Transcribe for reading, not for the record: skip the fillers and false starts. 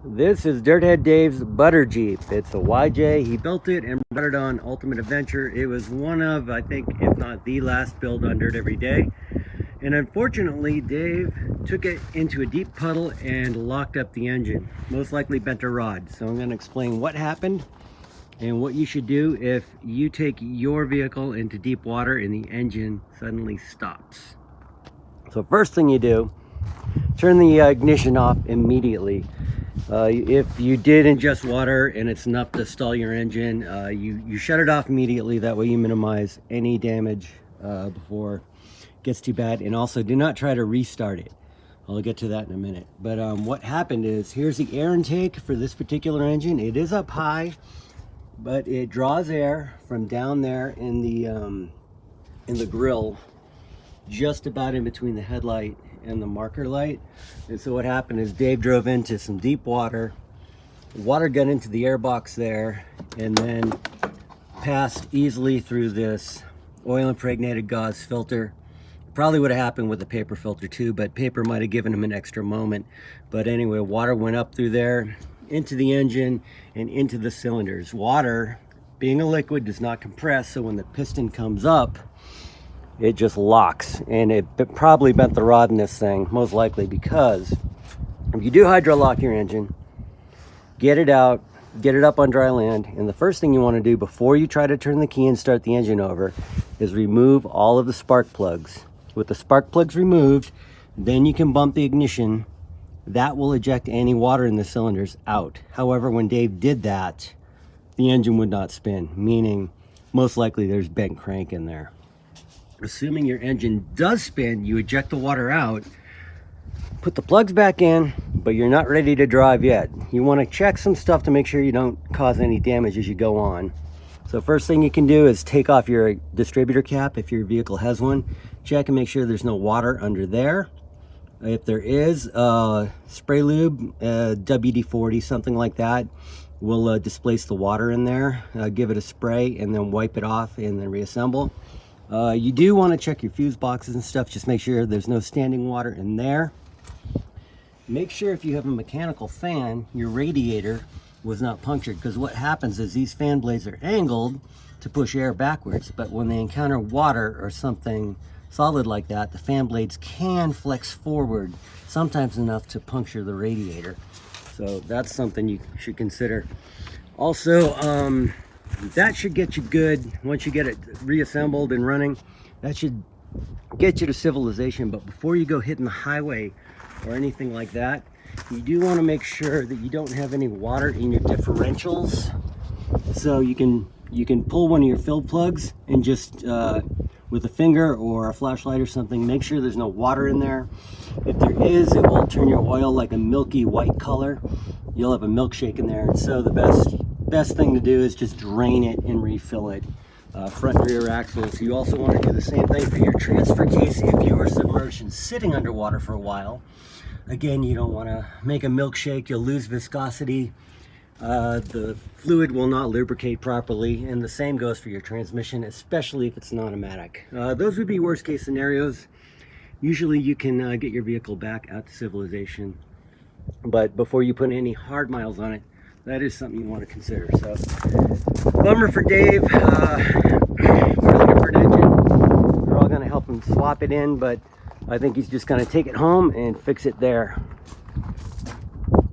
This is Dirthead Dave's Butter Jeep. It's a YJ. He built it and brought it on Ultimate Adventure. It was one of, I think, if not the last build on Dirt Every Day. And unfortunately, Dave took it into a deep puddle and locked up the engine. Most likely bent a rod. So I'm going to explain what happened and what you should do if you take your vehicle into deep water and the engine suddenly stops. So first thing you do, turn the ignition off immediately. If you did ingest water and it's enough to stall your engine, you shut it off immediately. That way you minimize any damage before it gets too bad. And also do not try to restart it. I'll get to that in a minute. But what happened is, here's the air intake for this particular engine. It is up high, but it draws air from down there in the grill, just about in between the headlight and the marker light. And so what happened is Dave drove into some deep water got into the air box there, and then passed easily through this oil impregnated gauze filter. Probably would have happened with the paper filter too, but paper might have given him an extra moment. But anyway, water went up through there into the engine and into the cylinders. Water, being a liquid, does not compress, so when the piston comes up, it just locks, and it probably bent the rod in this thing, most likely, because if you do hydro lock your engine, get it out, get it up on dry land, and the first thing you want to do before you try to turn the key and start the engine over is remove all of the spark plugs. With the spark plugs removed, then you can bump the ignition. That will eject any water in the cylinders out. However, when Dave did that, the engine would not spin, meaning most likely there's bent crank in there. Assuming your engine does spin, you eject the water out, put the plugs back in, but you're not ready to drive yet. You want to check some stuff to make sure you don't cause any damage as you go on. So first thing you can do is take off your distributor cap if your vehicle has one. Check and make sure there's no water under there. If there is, spray lube, WD-40, something like that, will displace the water in there. Give it a spray and then wipe it off and then reassemble. You do want to check your fuse boxes and stuff. Just make sure there's no standing water in there. Make sure if you have a mechanical fan, your radiator was not punctured, because what happens is these fan blades are angled to push air backwards, but when they encounter water or something solid like that, the fan blades can flex forward, sometimes enough to puncture the radiator. So that's something you should consider. Also, that should get you good once you get it reassembled and running. That should get you to civilization. But before you go hitting the highway or anything like that, you do want to make sure that you don't have any water in your differentials. So you can pull one of your fill plugs and just with a finger or a flashlight or something, make sure there's no water in there. If there is, it will turn your oil like a milky white color. You'll have a milkshake in there. And so the best thing to do is just drain it and refill it. Front and rear axles. You also want to do the same thing for your transfer case if you are submerged and sitting underwater for a while. Again, you don't want to make a milkshake. You'll lose viscosity. The fluid will not lubricate properly, and the same goes for your transmission, especially if it's an automatic. Those would be worst case scenarios. Usually you can get your vehicle back out to civilization, but before you put any hard miles on it, that is something you want to consider. So, bummer for Dave. We're looking for an engine. We're all going to help him swap it in, but I think he's just going to take it home and fix it there.